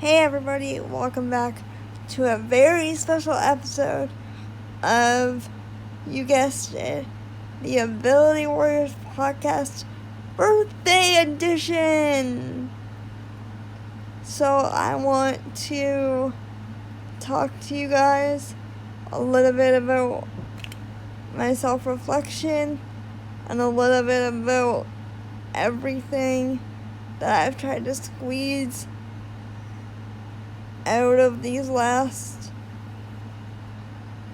Hey everybody, welcome back to a very special episode of, you guessed it, the Ability Warriors Podcast Birthday Edition. So I want to talk to you guys a little bit about my self-reflection and a little bit about everything that I've tried to squeeze out of these last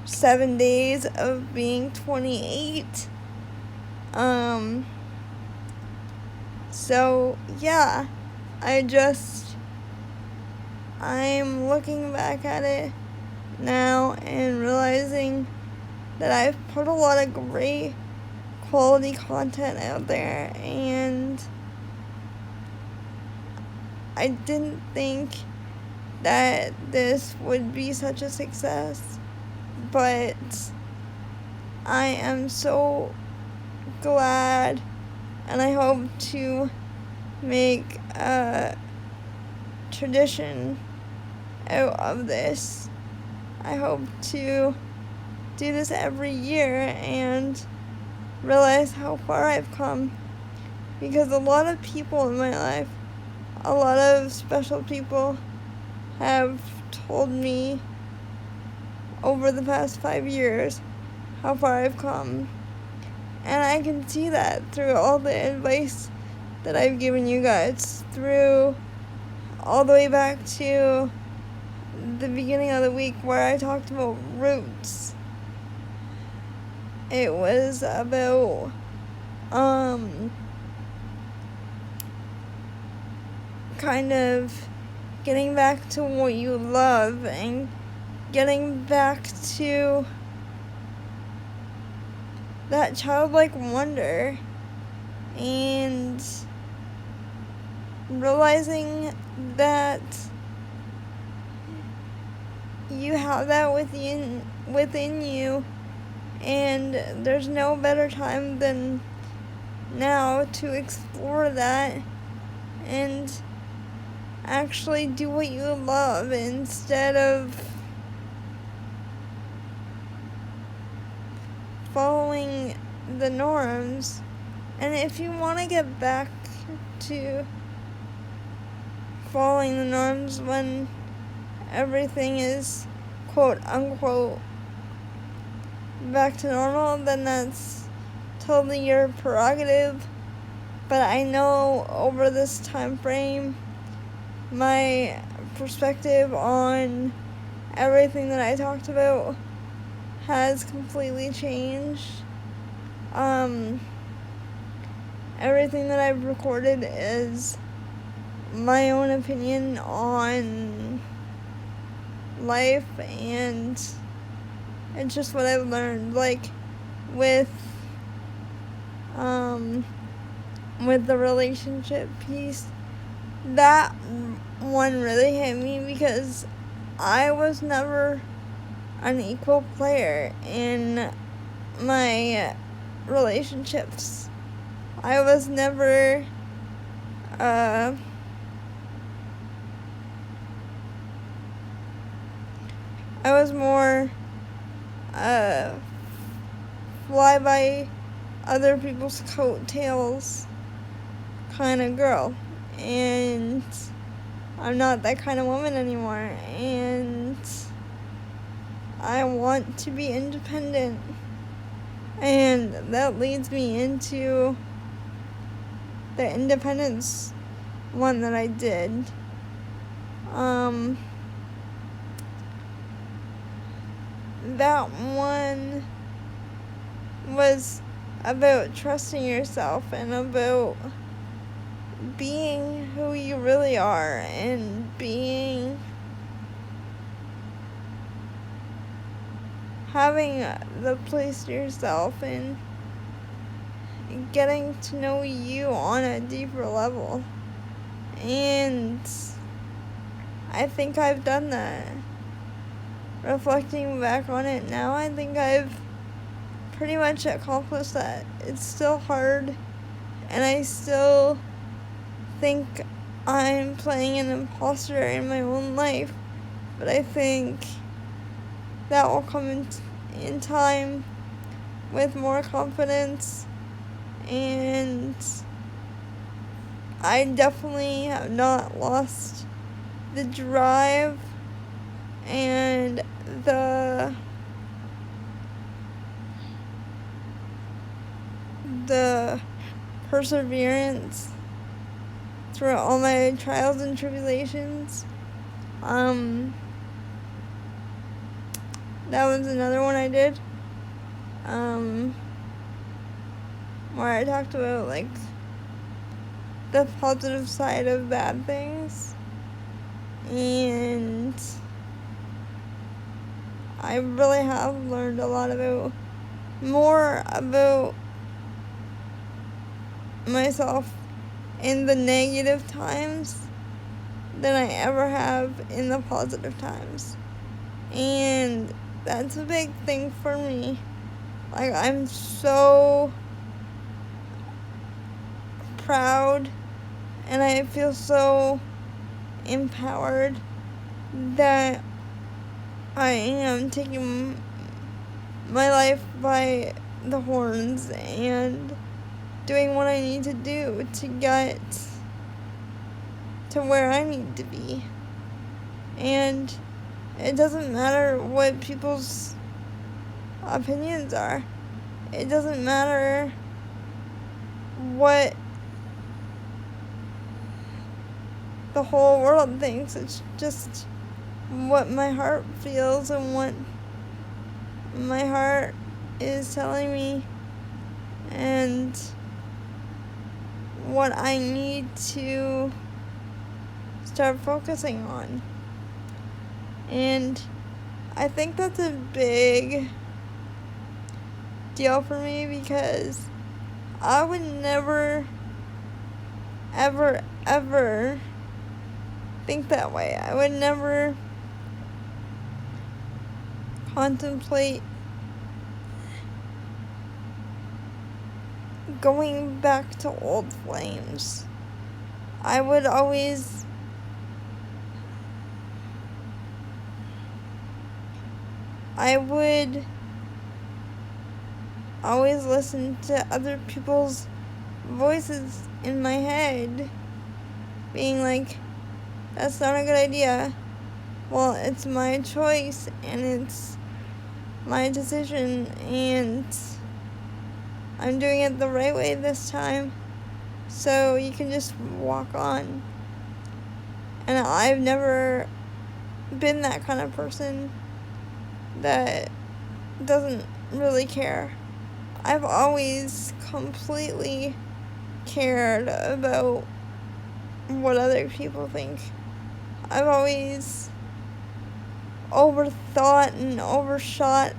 7 days of being 28. So yeah, I'm looking back at it now and realizing that I've put a lot of great quality content out there, and I didn't think that this would be such a success, but I am so glad, and I hope to make a tradition out of this. I hope to do this every year and realize how far I've come, because a lot of people in my life, a lot of special people have told me over the past 5 years how far I've come. And I can see that through all the advice that I've given you guys, through all the way back to the beginning of the week where I talked about roots. It was about kind of getting back to what you love and getting back to that childlike wonder, and realizing that you have that within you, and there's no better time than now to explore that and actually do what you love instead of following the norms. And if you want to get back to following the norms when everything is quote unquote back to normal, then that's totally your prerogative. But I know over this time frame, my perspective on everything that I talked about has completely changed. Everything that I've recorded is my own opinion on life, and it's just what I've learned. Like with the relationship piece, that one really hit me because I was never an equal player in my relationships. I was never I was more fly by other people's coattails kind of girl, and I'm not that kind of woman anymore, and I want to be independent, and that leads me into the independence one that I did. That one was about trusting yourself and about being who you really are, and having the place to yourself and getting to know you on a deeper level. And I think I've done that. Reflecting back on it now, I think I've pretty much accomplished that. It's still hard, and I still think I'm playing an imposter in my own life, but I think that will come in time with more confidence, and I definitely have not lost the drive and the perseverance through all my trials and tribulations. That was another one I did, where I talked about, like, the positive side of bad things, and I really have learned a lot more about myself in the negative times than I ever have in the positive times. And that's a big thing for me. Like, I'm so proud and I feel so empowered that I am taking my life by the horns and doing what I need to do to get to where I need to be. And it doesn't matter what people's opinions are. It doesn't matter what the whole world thinks. It's just what my heart feels and what my heart is telling me, and what I need to start focusing on. And I think that's a big deal for me, because I would never, ever, ever think that way. I would never contemplate going back to old flames. I would always listen to other people's voices in my head being like, that's not a good idea. Well, it's my choice and it's my decision, and I'm doing it the right way this time, so you can just walk on. And I've never been that kind of person that doesn't really care. I've always completely cared about what other people think. I've always overthought and overshot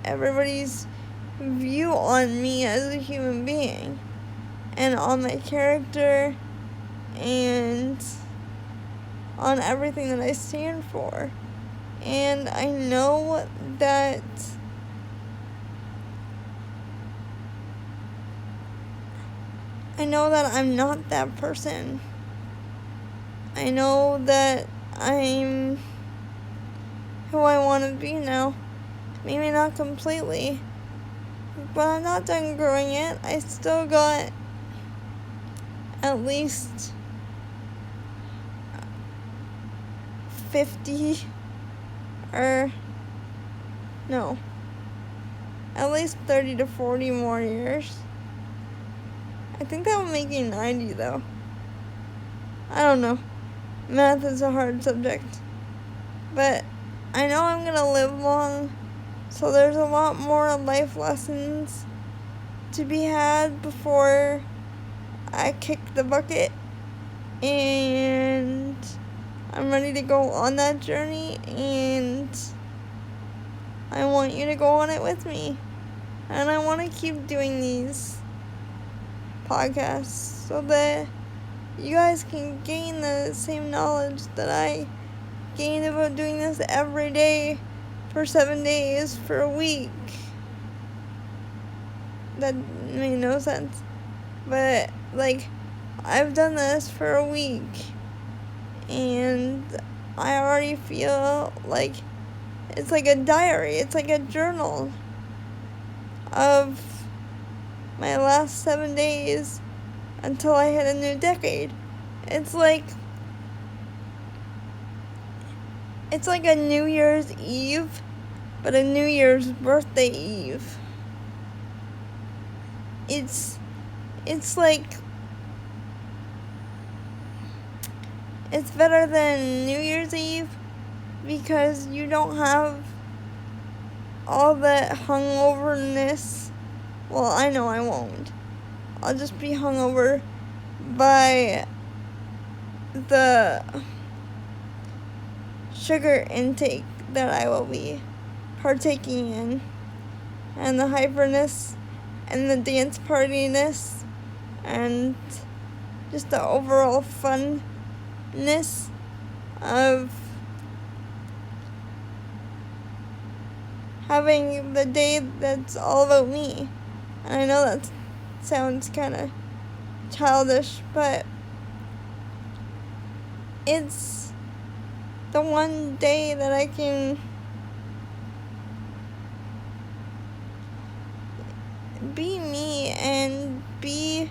everybody's view on me as a human being and on my character and on everything that I stand for. And I know that I'm not that person. I know that I'm who I want to be now. Maybe not completely, but I'm not done growing yet. I still got at least 50 or no, at least 30 to 40 more years. I think that would make me 90 though. I don't know. Math is a hard subject. But I know I'm gonna live long, so there's a lot more life lessons to be had before I kick the bucket, and I'm ready to go on that journey, and I want you to go on it with me. And I want to keep doing these podcasts so that you guys can gain the same knowledge that I gained about doing this every day for 7 days for a week. That made no sense. But, like, I've done this for a week and I already feel like it's like a diary, it's like a journal of my last 7 days until I hit a new decade. It's like a New Year's Eve, but a New Year's birthday eve. It's like, it's better than New Year's Eve because you don't have all that hungoverness. Well, I know I won't. I'll just be hungover by the sugar intake that I will be partaking in, and the hyperness, and the dance partiness, and just the overall funness of having the day that's all about me. And I know that sounds kind of childish, but it's the one day that I can be me and be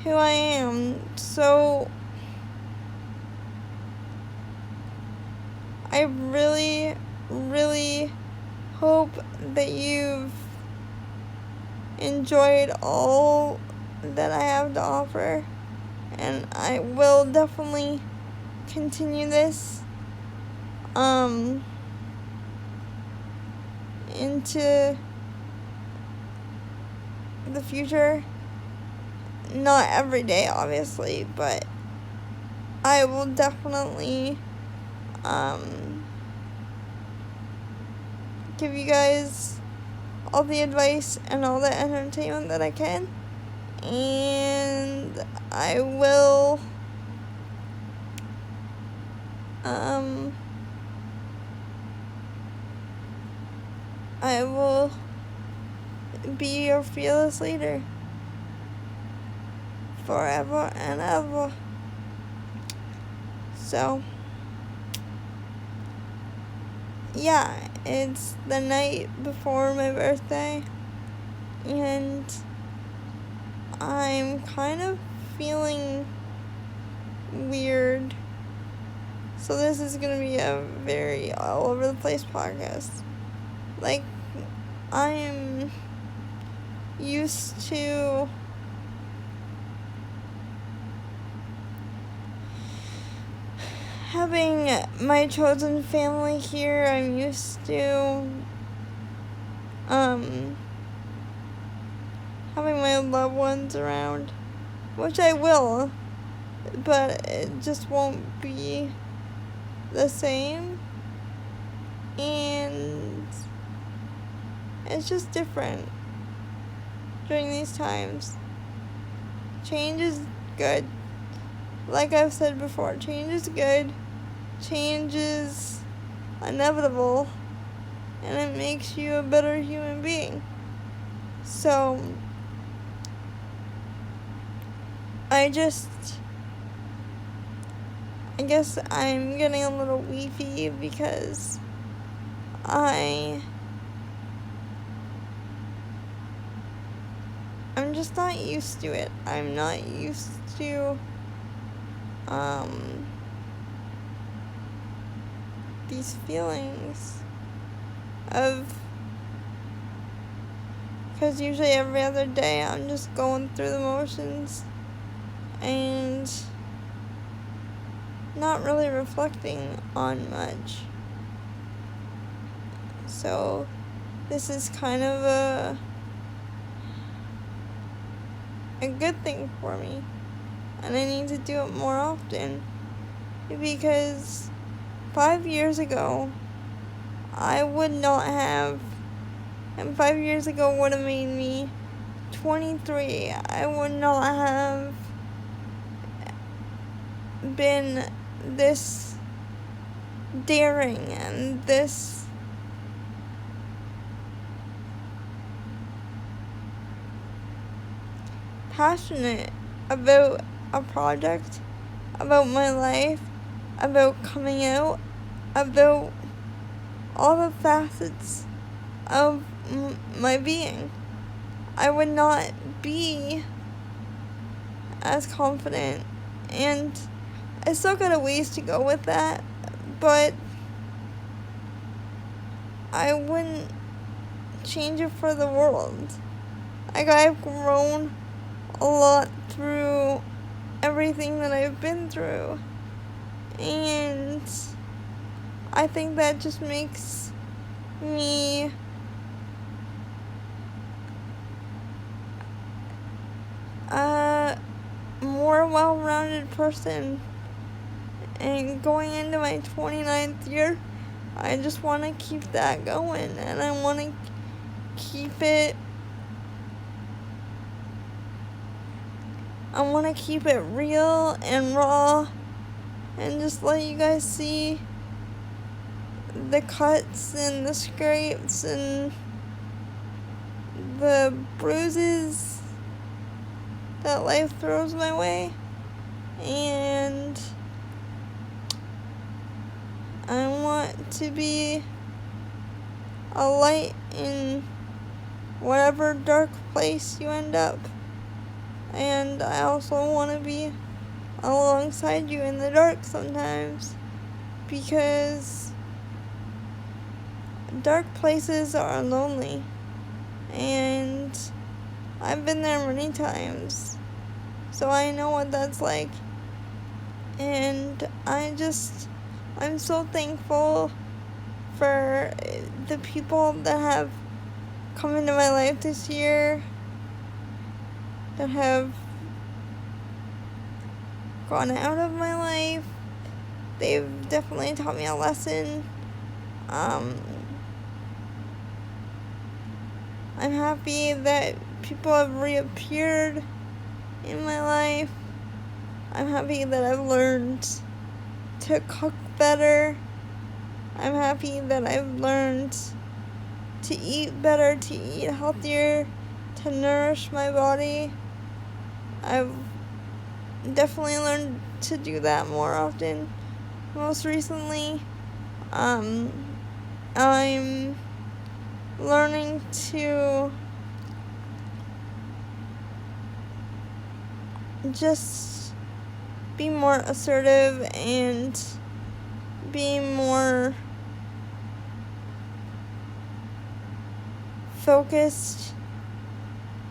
who I am. So I really, really hope that you've enjoyed all that I have to offer, and I will definitely continue this into the future. Not every day, obviously, but I will definitely give you guys all the advice and all the entertainment that I can, and I will be your fearless leader forever and ever. So yeah, it's the night before my birthday, and I'm kind of feeling weird. So this is gonna be a very all over the place podcast. Like, I'm used to having my chosen family here. I'm used to having my loved ones around, which I will, but it just won't be the same, and it's just different during these times. Change is good. Like I've said before, change is good. Change is inevitable, and it makes you a better human being. So I guess I'm getting a little weepy because I'm just not used to it. I'm not used to these feelings of, because usually every other day I'm just going through the motions and not really reflecting on much. So this is kind of a good thing for me, and I need to do it more often, because 5 years ago I would not have, and 5 years ago would have made me 23. I would not have been this daring and this passionate about a project, about my life, about coming out, about all the facets of my being, I would not be as confident. And I still got a ways to go with that, but I wouldn't change it for the world. Like, I've grown a lot through everything that I've been through, and I think that just makes me a more well-rounded person. And going into my 29th year, I just want to keep that going, and I want to keep it real and raw, and just let you guys see the cuts and the scrapes and the bruises that life throws my way. And I want to be a light in whatever dark place you end up. And I also want to be alongside you in the dark sometimes, because dark places are lonely, and I've been there many times, so I know what that's like. And I'm so thankful for the people that have come into my life this year, that have gone out of my life. They've definitely taught me a lesson. I'm happy that people have reappeared in my life. I'm happy that I've learned to cook better. I'm happy that I've learned to eat better, to eat healthier, to nourish my body. I've definitely learned to do that more often. Most recently, I'm learning to just be more assertive and be more focused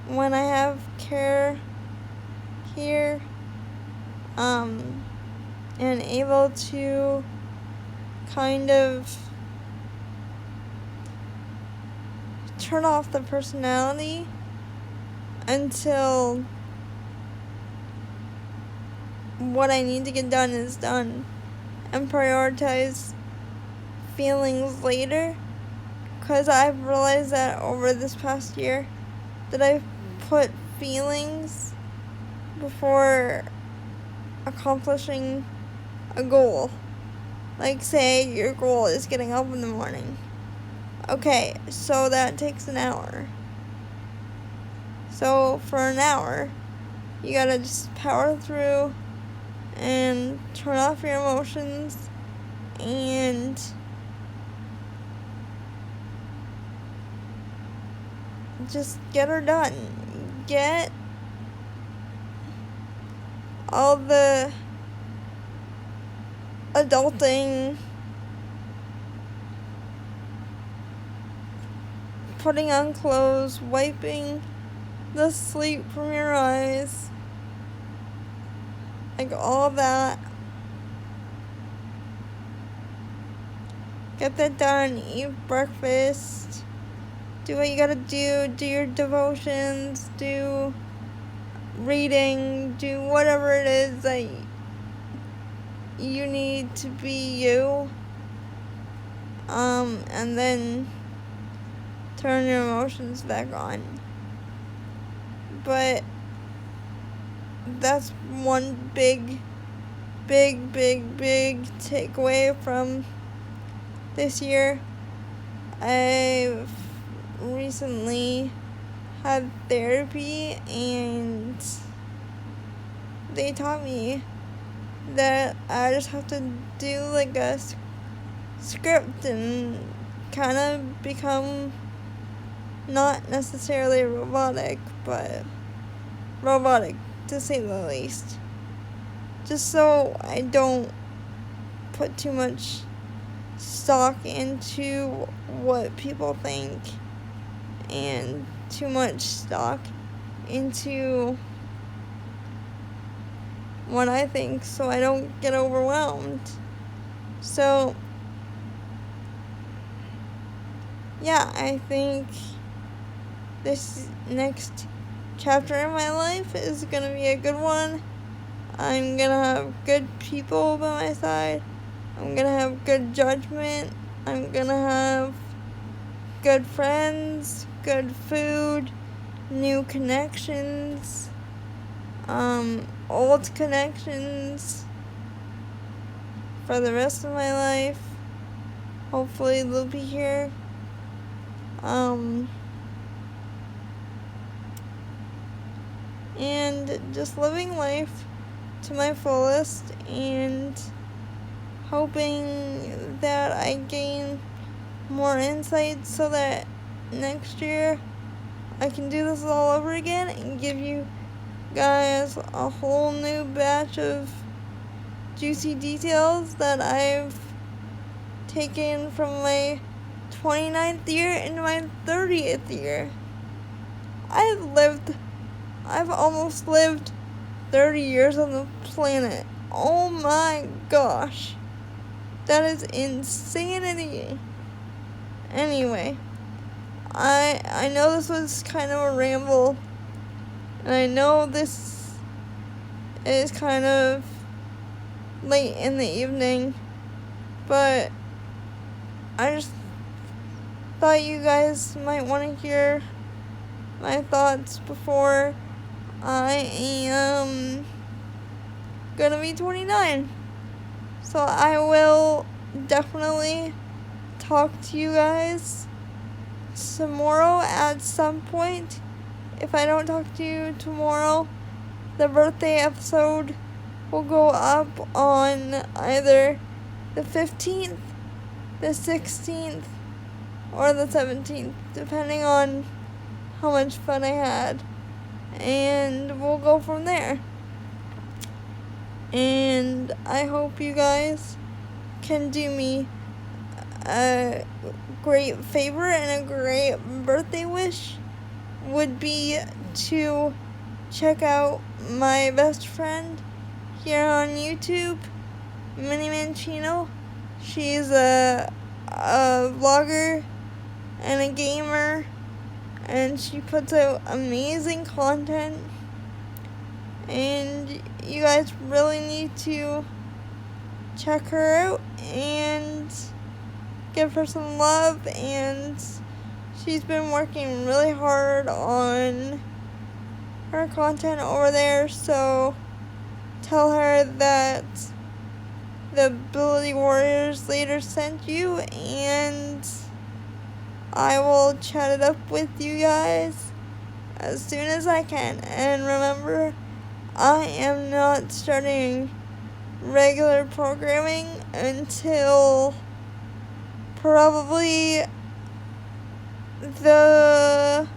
when I have care here, and able to kind of turn off the personality until what I need to get done is done, and prioritize feelings later, because I've realized that over this past year that I've put feelings before accomplishing a goal. Like, say your goal is getting up in the morning. Okay, so that takes an hour. So for an hour, you gotta just power through and turn off your emotions and just get her done. Get all the adulting, putting on clothes, wiping the sleep from your eyes, like all that. Get that done. Eat breakfast. Do what you gotta do. Do your devotions. Do reading. Do whatever it is that you need to be you. And then turn your emotions back on. But that's one big takeaway from this year. I've recently had therapy, and they taught me that I just have to do like a script and kind of become not necessarily robotic, but robotic to say the least. Just so I don't put too much stock into what people think and too much stock into what I think, so I don't get overwhelmed. So yeah, I think this next chapter in my life is gonna be a good one. I'm gonna have good people by my side. I'm gonna have good judgment. I'm gonna have good friends, good food, new connections, old connections for the rest of my life. Hopefully they'll be here. And just living life to my fullest and hoping that I gain more insight so that next year I can do this all over again and give you guys a whole new batch of juicy details that I've taken from my 29th year into my 30th year. I've almost lived 30 years on the planet. Oh my gosh. That is insanity. Anyway, I know this was kind of a ramble, and I know this is kind of late in the evening, but I just thought you guys might want to hear my thoughts before I am gonna be 29. So I will definitely talk to you guys tomorrow at some point. If I don't talk to you tomorrow, the birthday episode will go up on either the 15th, the 16th, or the 17th, depending on how much fun I had. And we'll go from there. And I hope you guys can do me a great favor, and a great birthday wish would be to check out my best friend here on YouTube, Minnie Mancino. She's a vlogger and a gamer, and she puts out amazing content, and you guys really need to check her out and give her some love. And she's been working really hard on her content over there, so tell her that the Ability Warriors later sent you, and I will chat it up with you guys as soon as I can. And remember, I am not starting regular programming until probably the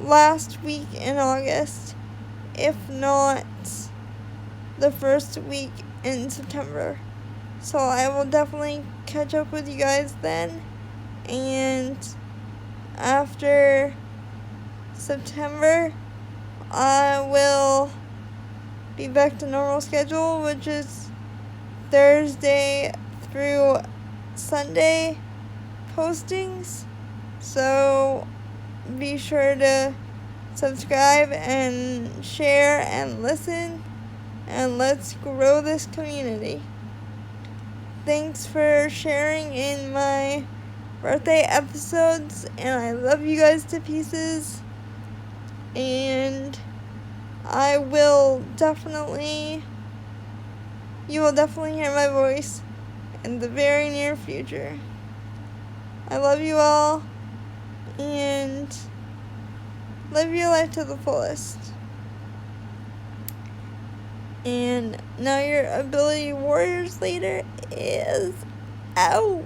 last week in August, if not the first week in September. So I will definitely catch up with you guys then. And after September, I will be back to normal schedule, which is Thursday through Sunday postings. So be sure to subscribe and share and listen, and let's grow this community. Thanks for sharing in my birthday episodes, and I love you guys to pieces. And you will definitely hear my voice in the very near future. I love you all, and live your life to the fullest. And now your ability warriors leader is out.